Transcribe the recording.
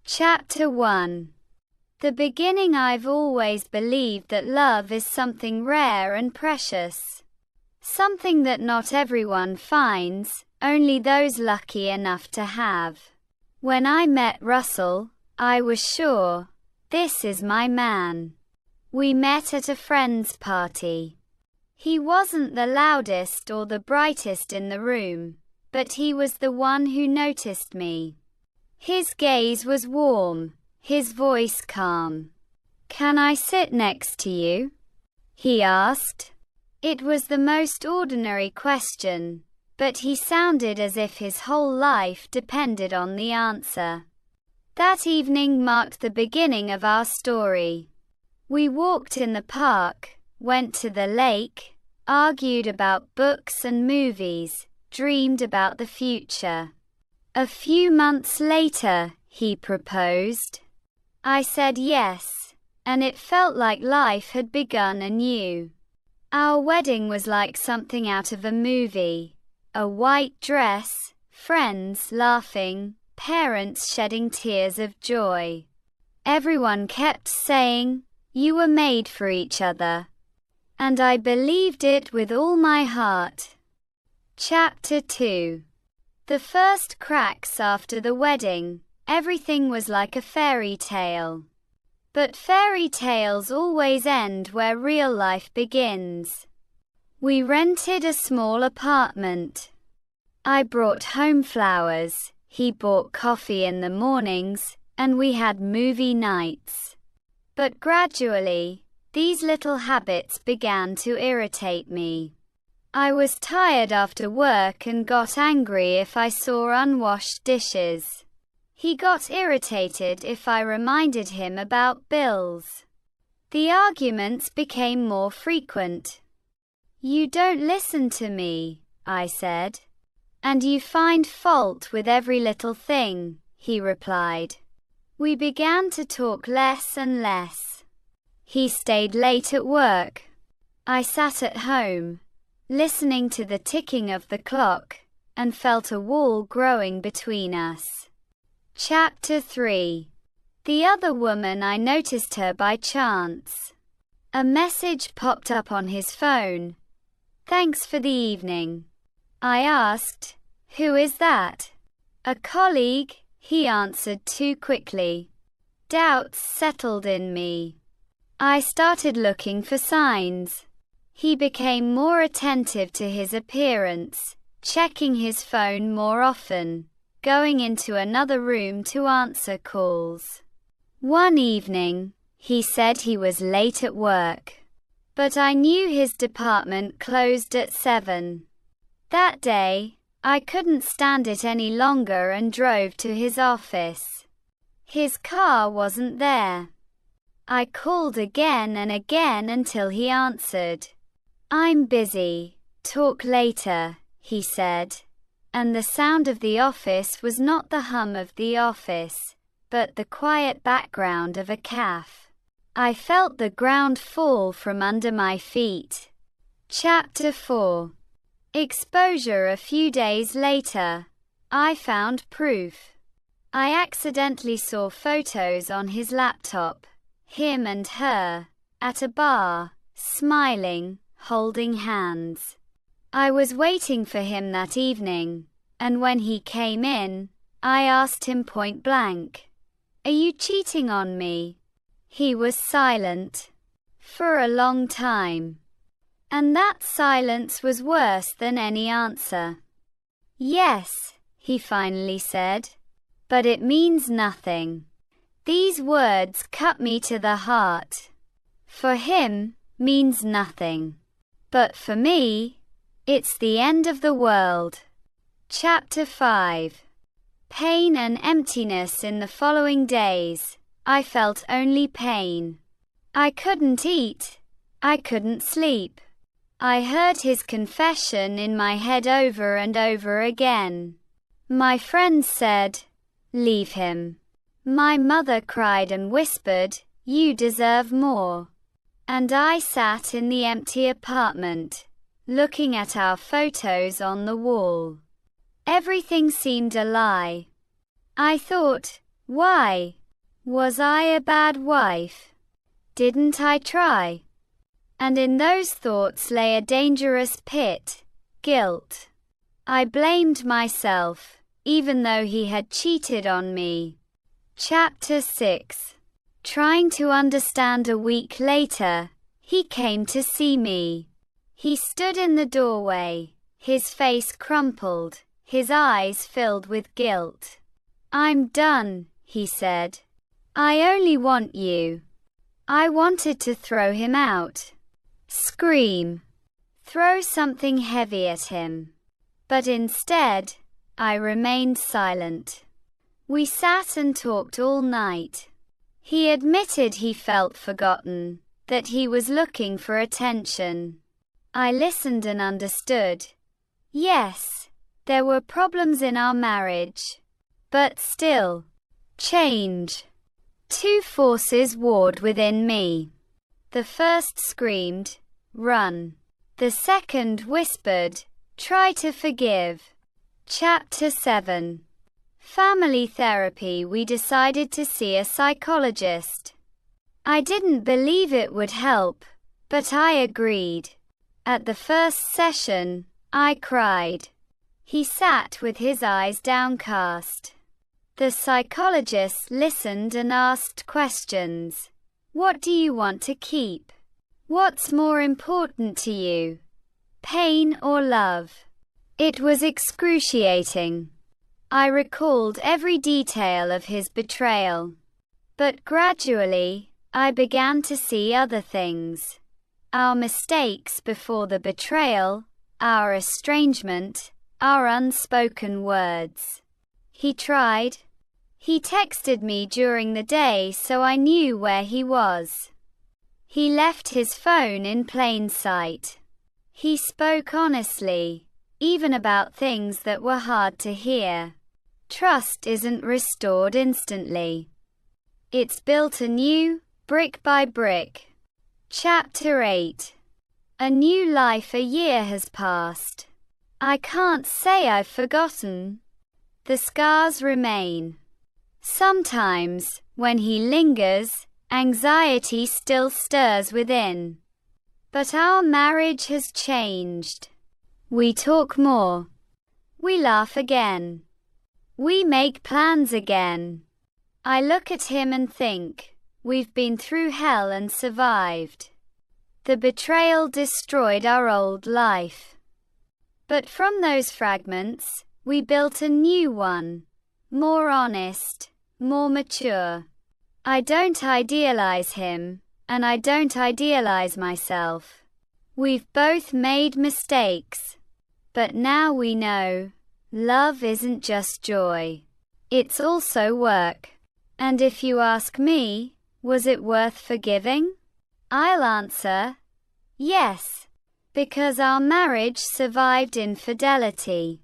Chapter 1. The beginning. I've always believed that love is something rare and precious. Something that not everyone finds, only those lucky enough to have. When I met Russell, I was sure, this is my man. We met at a friend's party. He wasn't the loudest or the brightest in the room, but he was the one who noticed me. His gaze was warm, his voice calm. "Can I sit next to you?" he asked. It was the most ordinary question, but he sounded as if his whole life depended on the answer. That evening marked the beginning of our story. We walked in the park, went to the lake, argued about books and movies, dreamed about the future. A few months later, he proposed. I said yes, and it felt like life had begun anew. Our wedding was like something out of a movie. A white dress, friends laughing, parents shedding tears of joy. Everyone kept saying, "You were made for each other." And I believed it with all my heart. Chapter 2. The first cracks after the wedding, everything was like a fairy tale. But fairy tales always end where real life begins. We rented a small apartment. I brought home flowers, he bought coffee in the mornings, and we had movie nights. But gradually, these little habits began to irritate me. I was tired after work and got angry if I saw unwashed dishes. He got irritated if I reminded him about bills. The arguments became more frequent. "You don't listen to me," I said. "And you find fault with every little thing," he replied. We began to talk less and less. He stayed late at work. I sat at home, listening to the ticking of the clock, and felt a wall growing between us. Chapter 3. The other woman. I noticed her by chance. A message popped up on his phone. "Thanks for the evening." I asked, "Who is that?" "A colleague," he answered too quickly. Doubts settled in me. I started looking for signs. He became more attentive to his appearance, checking his phone more often, going into another room to answer calls. One evening, he said he was late at work. But I knew his department closed at 7. That day, I couldn't stand it any longer and drove to his office. His car wasn't there. I called again and again until he answered. "I'm busy, talk later," he said. And the sound of the office was not the hum of the office, but the quiet background of a cafe. I felt the ground fall from under my feet. Chapter 4. Exposure. A few days later, I found proof. I accidentally saw photos on his laptop, him and her, at a bar, smiling, holding hands. I was waiting for him that evening, and when he came in, I asked him point blank, "Are you cheating on me?" He was silent. For a long time. And that silence was worse than any answer. "Yes," he finally said. "But it means nothing." These words cut me to the heart. For him, means nothing. But for me, it's the end of the world. Chapter 5. Pain and emptiness. In the following days, I felt only pain. I couldn't eat. I couldn't sleep. I heard his confession in my head over and over again. My friends said, "Leave him." My mother cried and whispered, "You deserve more." And I sat in the empty apartment, looking at our photos on the wall. Everything seemed a lie. I thought, Why? Was I a bad wife? Didn't I try? And in those thoughts lay a dangerous pit, guilt. I blamed myself, even though he had cheated on me. Chapter 6. Trying to understand. A week later, he came to see me. He stood in the doorway, his face crumpled, his eyes filled with guilt. "I'm done," he said. "I only want you." I wanted to throw him out. Scream. Throw something heavy at him. But instead, I remained silent. We sat and talked all night. He admitted he felt forgotten, that he was looking for attention. I listened and understood. Yes, there were problems in our marriage. But still, change. Two forces warred within me. The first screamed, "Run." The second whispered, "Try to forgive." Chapter 7. Family therapy. We decided to see a psychologist. I didn't believe it would help, but I agreed. At the first session, I cried. He sat with his eyes downcast. The psychologist listened and asked questions. What do you want to keep? What's more important to you? Pain or love? It was excruciating. I recalled every detail of his betrayal. But gradually, I began to see other things. Our mistakes before the betrayal, our estrangement, our unspoken words. He tried. He texted me during the day so I knew where he was. He left his phone in plain sight. He spoke honestly, even about things that were hard to hear. Trust isn't restored instantly. It's built anew, brick by brick. Chapter 8. A new life. A year has passed. I can't say I've forgotten. The scars remain. Sometimes, when he lingers, anxiety still stirs within. But our marriage has changed. We talk more. We laugh again. We make plans again. I look at him and think, we've been through hell and survived. The betrayal destroyed our old life. But from those fragments, we built a new one. More honest, more mature. I don't idealize him, and I don't idealize myself. We've both made mistakes. But now we know, love isn't just joy. It's also work. And if you ask me, was it worth forgiving? I'll answer, yes. Because our marriage survived infidelity.